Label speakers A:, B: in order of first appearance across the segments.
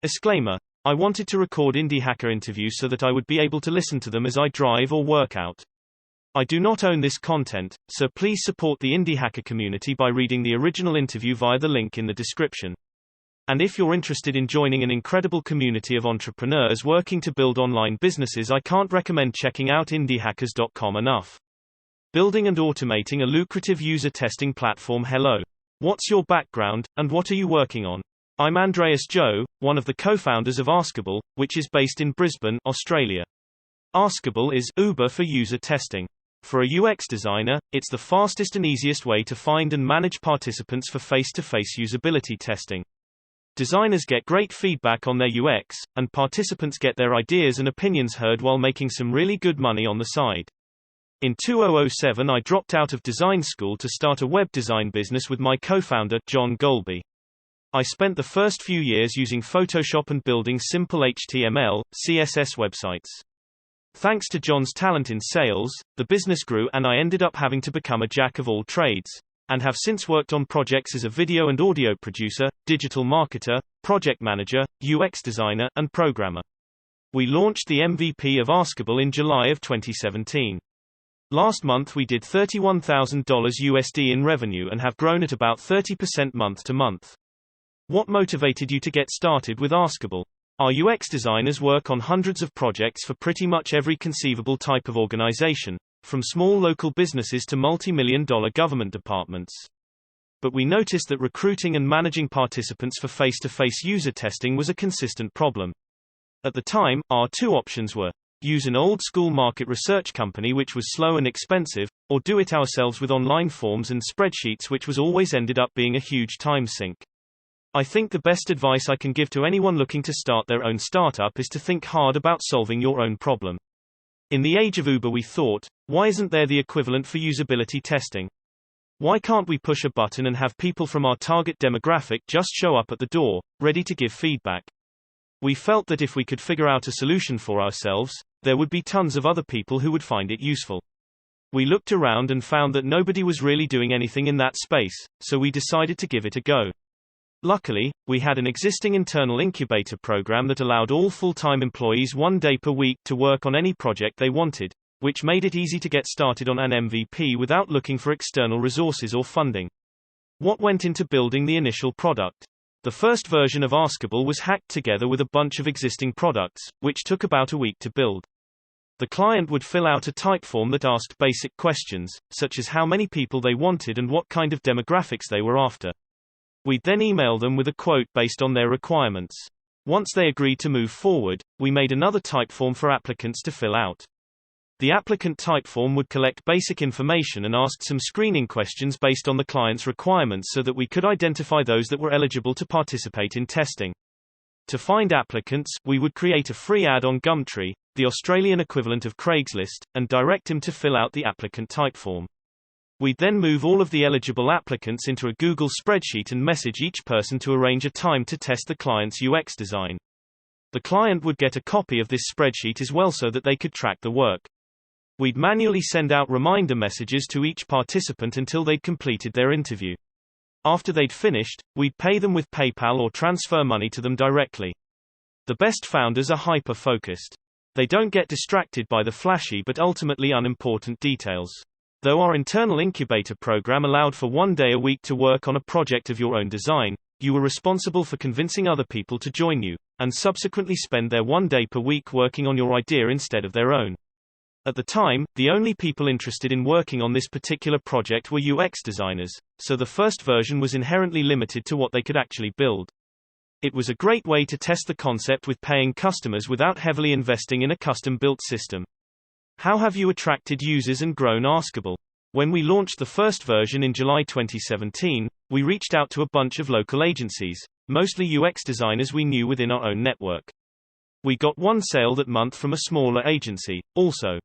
A: Disclaimer. I wanted to record indie hacker interviews so that I would be able to listen to them as I drive or work out. I do not own this content, so please support the indie hacker community by reading the original interview via the link in the description. And if you're interested in joining an incredible community of entrepreneurs working to build online businesses, I can't recommend checking out indiehackers.com enough. Building and automating a lucrative user testing platform. Hello. What's your background, and what are you working on? I'm Andreas Joe, one of the co-founders of Askable, which is based in Brisbane, Australia. Askable is Uber for user testing. For a UX designer, it's the fastest and easiest way to find and manage participants for face-to-face usability testing. Designers get great feedback on their UX, and participants get their ideas and opinions heard while making some really good money on the side. In 2007, I dropped out of design school to start a web design business with my co-founder, John Golby. I spent the first few years using Photoshop and building simple HTML, CSS websites. Thanks to John's talent in sales, the business grew and I ended up having to become a jack of all trades, and have since worked on projects as a video and audio producer, digital marketer, project manager, UX designer, and programmer. We launched the MVP of Askable in July of 2017. Last month we did $31,000 USD in revenue and have grown at about 30% month to month. What motivated you to get started with Askable? Our UX designers work on hundreds of projects for pretty much every conceivable type of organization, from small local businesses to multi-million-dollar government departments. But we noticed that recruiting and managing participants for face-to-face user testing was a consistent problem. At the time, our two options were: use an old-school market research company which was slow and expensive, or do it ourselves with online forms and spreadsheets, which was always ended up being a huge time sink. I think the best advice I can give to anyone looking to start their own startup is to think hard about solving your own problem. In the age of Uber, we thought, why isn't there the equivalent for usability testing? Why can't we push a button and have people from our target demographic just show up at the door, ready to give feedback? We felt that if we could figure out a solution for ourselves, there would be tons of other people who would find it useful. We looked around and found that nobody was really doing anything in that space, so we decided to give it a go. Luckily, we had an existing internal incubator program that allowed all full-time employees 1 day per week to work on any project they wanted, which made it easy to get started on an MVP without looking for external resources or funding. What went into building the initial product? The first version of Askable was hacked together with a bunch of existing products, which took about a week to build. The client would fill out a type form that asked basic questions, such as how many people they wanted and what kind of demographics they were after. We'd then email them with a quote based on their requirements. Once they agreed to move forward, we made another type form for applicants to fill out. The applicant type form would collect basic information and ask some screening questions based on the client's requirements so that we could identify those that were eligible to participate in testing. To find applicants, we would create a free ad on Gumtree, the Australian equivalent of Craigslist, and direct him to fill out the applicant type form. We'd then move all of the eligible applicants into a Google spreadsheet and message each person to arrange a time to test the client's UX design. The client would get a copy of this spreadsheet as well so that they could track the work. We'd manually send out reminder messages to each participant until they'd completed their interview. After they'd finished, we'd pay them with PayPal or transfer money to them directly. The best founders are hyper-focused. They don't get distracted by the flashy but ultimately unimportant details. Though our internal incubator program allowed for 1 day a week to work on a project of your own design, you were responsible for convincing other people to join you, and subsequently spend their 1 day per week working on your idea instead of their own. At the time, the only people interested in working on this particular project were UX designers, so the first version was inherently limited to what they could actually build. It was a great way to test the concept with paying customers without heavily investing in a custom-built system. How have you attracted users and grown Askable? When we launched the first version in July 2017, we reached out to a bunch of local agencies, mostly UX designers we knew within our own network. We got one sale that month from a smaller agency, also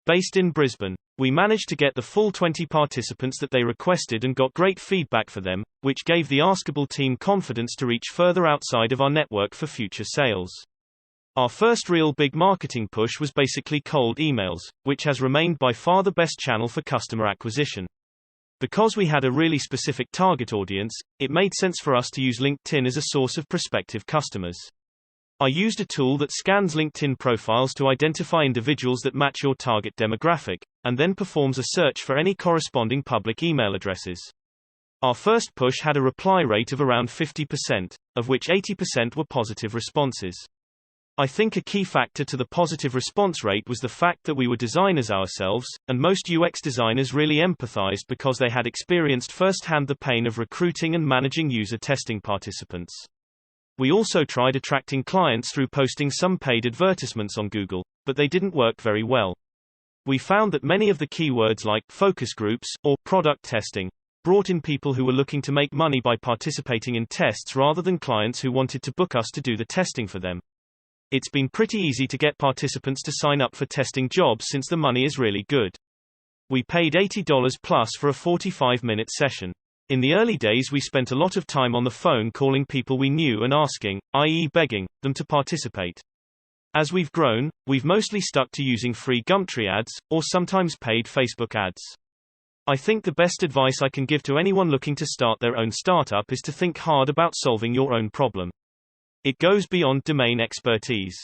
A: based in Brisbane. We managed to get the full 20 participants that they requested and got great feedback for them, which gave the Askable team confidence to reach further outside of our network for future sales. Our first real big marketing push was basically cold emails, which has remained by far the best channel for customer acquisition. Because we had a really specific target audience, it made sense for us to use LinkedIn as a source of prospective customers. I used a tool that scans LinkedIn profiles to identify individuals that match your target demographic, and then performs a search for any corresponding public email addresses. Our first push had a reply rate of around 50%, of which 80% were positive responses. I think a key factor to the positive response rate was the fact that we were designers ourselves, and most UX designers really empathized because they had experienced firsthand the pain of recruiting and managing user testing participants. We also tried attracting clients through posting some paid advertisements on Google, but they didn't work very well. We found that many of the keywords like focus groups or product testing brought in people who were looking to make money by participating in tests rather than clients who wanted to book us to do the testing for them. It's been pretty easy to get participants to sign up for testing jobs since the money is really good. We paid $80 plus for a 45-minute session. In the early days we spent a lot of time on the phone calling people we knew and asking, i.e. begging, them to participate. As we've grown, we've mostly stuck to using free Gumtree ads, or sometimes paid Facebook ads. I think the best advice I can give to anyone looking to start their own startup is to think hard about solving your own problem. It goes beyond domain expertise.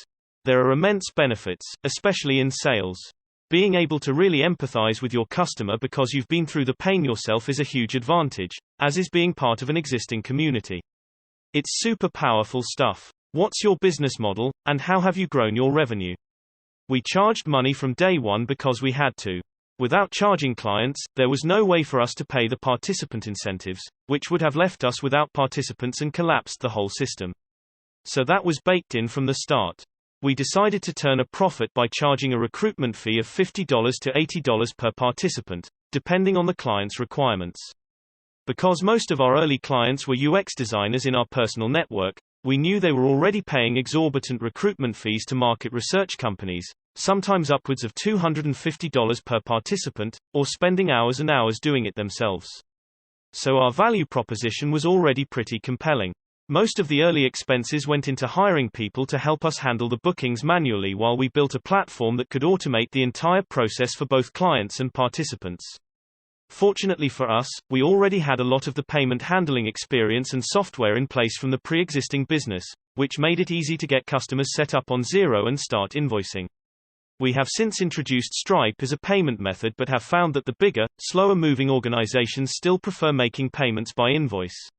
A: There are immense benefits, especially in sales. Being able to really empathize with your customer because you've been through the pain yourself is a huge advantage, as is being part of an existing community. It's super powerful stuff. What's your business model, and how have you grown your revenue? We charged money from day one because we had to. Without charging clients, there was no way for us to pay the participant incentives, which would have left us without participants and collapsed the whole system. So that was baked in from the start. We decided to turn a profit by charging a recruitment fee of $50 to $80 per participant, depending on the client's requirements. Because most of our early clients were UX designers in our personal network, we knew they were already paying exorbitant recruitment fees to market research companies, sometimes upwards of $250 per participant, or spending hours and hours doing it themselves. So our value proposition was already pretty compelling. Most of the early expenses went into hiring people to help us handle the bookings manually while we built a platform that could automate the entire process for both clients and participants. Fortunately for us, we already had a lot of the payment handling experience and software in place from the pre-existing business, which made it easy to get customers set up on Xero and start invoicing. We have since introduced Stripe as a payment method but have found that the bigger, slower-moving organizations still prefer making payments by invoice.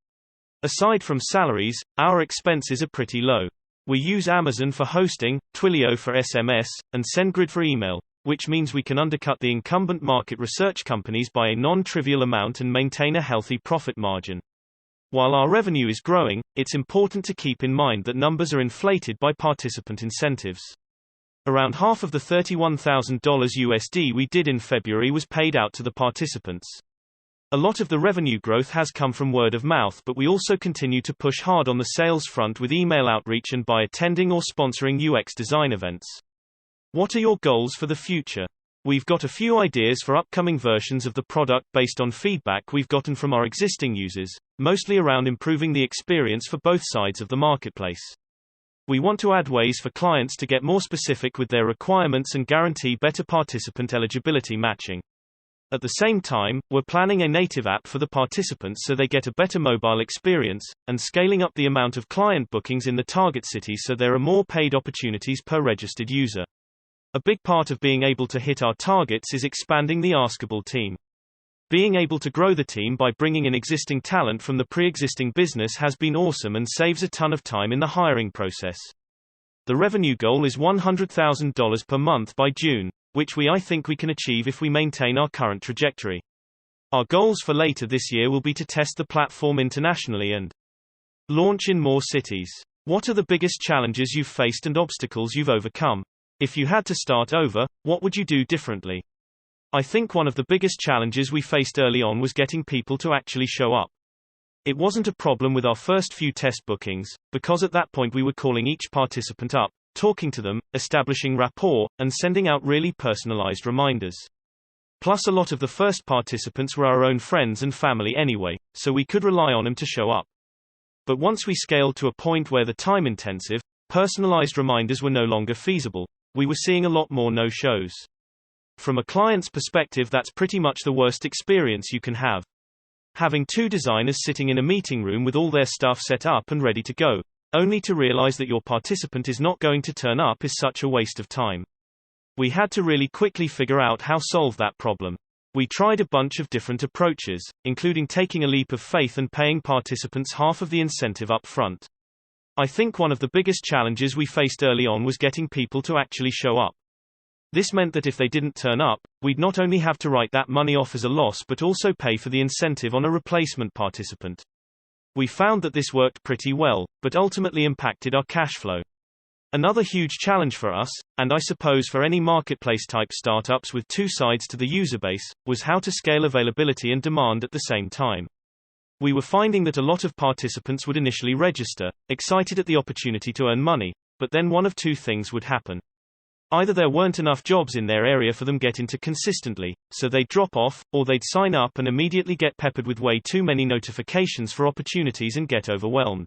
A: Aside from salaries, our expenses are pretty low. We use Amazon for hosting, Twilio for SMS, and SendGrid for email, which means we can undercut the incumbent market research companies by a non-trivial amount and maintain a healthy profit margin. While our revenue is growing, it's important to keep in mind that numbers are inflated by participant incentives. Around half of the $31,000 USD we did in February was paid out to the participants. A lot of the revenue growth has come from word of mouth, but we also continue to push hard on the sales front with email outreach and by attending or sponsoring UX design events. What are your goals for the future? We've got a few ideas for upcoming versions of the product based on feedback we've gotten from our existing users, mostly around improving the experience for both sides of the marketplace. We want to add ways for clients to get more specific with their requirements and guarantee better participant eligibility matching. At the same time, we're planning a native app for the participants so they get a better mobile experience, and scaling up the amount of client bookings in the target city so there are more paid opportunities per registered user. A big part of being able to hit our targets is expanding the Askable team. Being able to grow the team by bringing in existing talent from the pre-existing business has been awesome and saves a ton of time in the hiring process. The revenue goal is $100,000 per month by June, which I think we can achieve if we maintain our current trajectory. Our goals for later this year will be to test the platform internationally and launch in more cities. What are the biggest challenges you've faced and obstacles you've overcome? If you had to start over, what would you do differently? I think one of the biggest challenges we faced early on was getting people to actually show up. It wasn't a problem with our first few test bookings, because at that point we were calling each participant up, talking to them, establishing rapport, and sending out really personalized reminders. Plus a lot of the first participants were our own friends and family anyway, so we could rely on them to show up. But once we scaled to a point where the time-intensive, personalized reminders were no longer feasible, we were seeing a lot more no-shows. From a client's perspective, that's pretty much the worst experience you can have. Having two designers sitting in a meeting room with all their stuff set up and ready to go, only to realize that your participant is not going to turn up is such a waste of time. We had to really quickly figure out how to solve that problem. We tried a bunch of different approaches, including taking a leap of faith and paying participants half of the incentive up front. I think one of the biggest challenges we faced early on was getting people to actually show up. This meant that if they didn't turn up, we'd not only have to write that money off as a loss but also pay for the incentive on a replacement participant. We found that this worked pretty well, but ultimately impacted our cash flow. Another huge challenge for us, and I suppose for any marketplace-type startups with two sides to the user base, was how to scale availability and demand at the same time. We were finding that a lot of participants would initially register, excited at the opportunity to earn money, but then one of two things would happen. Either there weren't enough jobs in their area for them to get into consistently, so they'd drop off, or they'd sign up and immediately get peppered with way too many notifications for opportunities and get overwhelmed.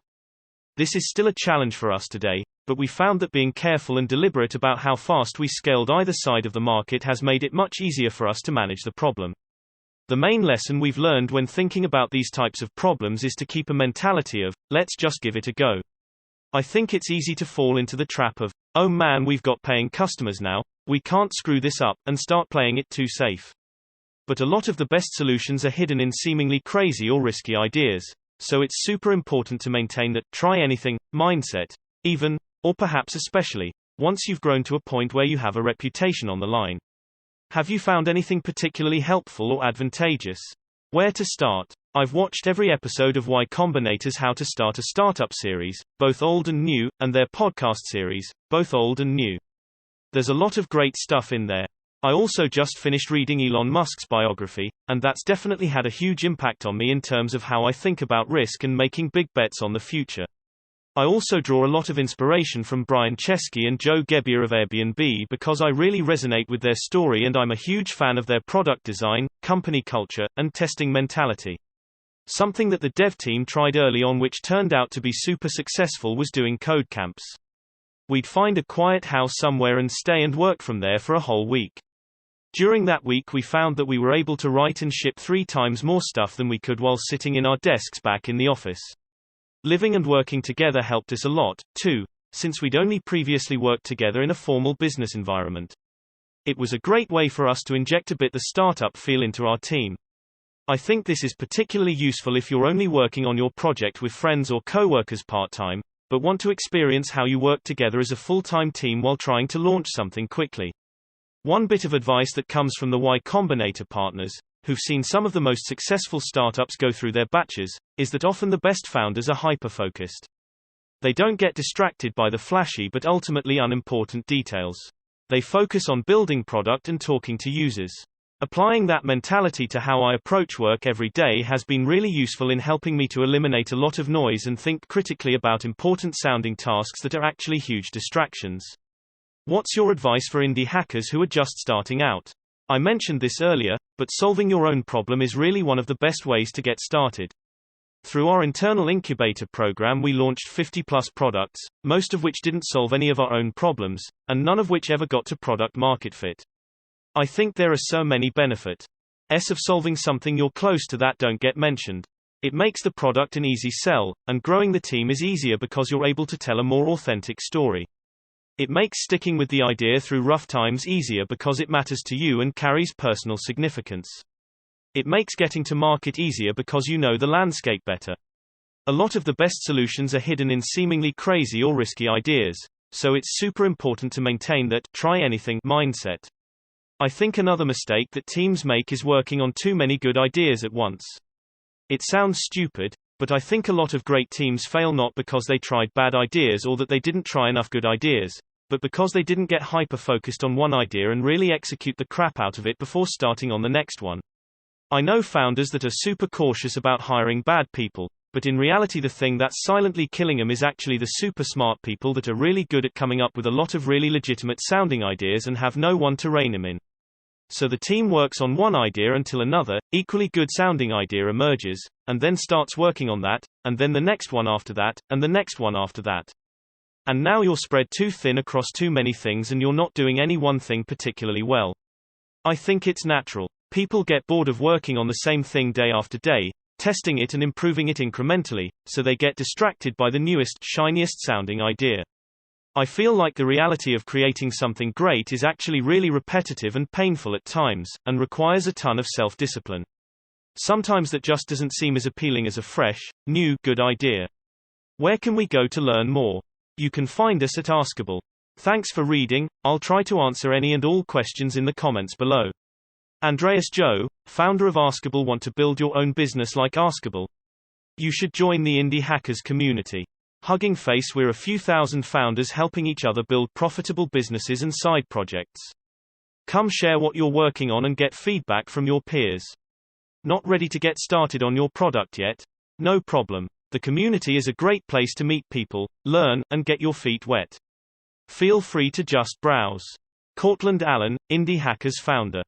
A: This is still a challenge for us today, but we found that being careful and deliberate about how fast we scaled either side of the market has made it much easier for us to manage the problem. The main lesson we've learned when thinking about these types of problems is to keep a mentality of, let's just give it a go. I think it's easy to fall into the trap of, oh man, we've got paying customers now, we can't screw this up, and start playing it too safe. But a lot of the best solutions are hidden in seemingly crazy or risky ideas. So it's super important to maintain that try anything mindset, even, or perhaps especially, once you've grown to a point where you have a reputation on the line. Have you found anything particularly helpful or advantageous? Where to start? I've watched every episode of Y Combinator's How to Start a Startup series, both old and new, and their podcast series, both old and new. There's a lot of great stuff in there. I also just finished reading Elon Musk's biography, and that's definitely had a huge impact on me in terms of how I think about risk and making big bets on the future. I also draw a lot of inspiration from Brian Chesky and Joe Gebbia of Airbnb because I really resonate with their story and I'm a huge fan of their product design, company culture, and testing mentality. Something that the dev team tried early on which turned out to be super successful was doing code camps. We'd find a quiet house somewhere and stay and work from there for a whole week. During that week we found that we were able to write and ship 3 times more stuff than we could while sitting in our desks back in the office. Living and working together helped us a lot, too, since we'd only previously worked together in a formal business environment. It was a great way for us to inject a bit the startup feel into our team. I think this is particularly useful if you're only working on your project with friends or co-workers part-time, but want to experience how you work together as a full-time team while trying to launch something quickly. One bit of advice that comes from the Y Combinator partners, who've seen some of the most successful startups go through their batches, is that often the best founders are hyper-focused. They don't get distracted by the flashy but ultimately unimportant details. They focus on building product and talking to users. Applying that mentality to how I approach work every day has been really useful in helping me to eliminate a lot of noise and think critically about important sounding tasks that are actually huge distractions. What's your advice for indie hackers who are just starting out? I mentioned this earlier, but solving your own problem is really one of the best ways to get started. Through our internal incubator program we launched 50+ products, most of which didn't solve any of our own problems, and none of which ever got to product market fit. I think there are so many benefits of solving something you're close to that don't get mentioned. It makes the product an easy sell, and growing the team is easier because you're able to tell a more authentic story. It makes sticking with the idea through rough times easier because it matters to you and carries personal significance. It makes getting to market easier because you know the landscape better. A lot of the best solutions are hidden in seemingly crazy or risky ideas, so it's super important to maintain that try anything mindset. I think another mistake that teams make is working on too many good ideas at once. It sounds stupid, but I think a lot of great teams fail not because they tried bad ideas or that they didn't try enough good ideas, but because they didn't get hyper-focused on one idea and really execute the crap out of it before starting on the next one. I know founders that are super cautious about hiring bad people, but in reality the thing that's silently killing them is actually the super smart people that are really good at coming up with a lot of really legitimate sounding ideas and have no one to rein them in. So the team works on one idea until another, equally good sounding idea emerges, and then starts working on that, and then the next one after that, and the next one after that. And now you're spread too thin across too many things and you're not doing any one thing particularly well. I think it's natural. People get bored of working on the same thing day after day, testing it and improving it incrementally, so they get distracted by the newest, shiniest sounding idea. I feel like the reality of creating something great is actually really repetitive and painful at times, and requires a ton of self-discipline. Sometimes that just doesn't seem as appealing as a fresh, new, good idea. Where can we go to learn more? You can find us at Askable. Thanks for reading. I'll try to answer any and all questions in the comments below. Andreas Joe, founder of Askable, want to build your own business like Askable? You should join the Indie Hackers community. Hugging face, we're a few thousand founders helping each other build profitable businesses and side projects. Come share what you're working on and get feedback from your peers. Not ready to get started on your product yet? No problem. The community is a great place to meet people, learn, and get your feet wet. Feel free to just browse. Courtland Allen, Indie Hackers founder.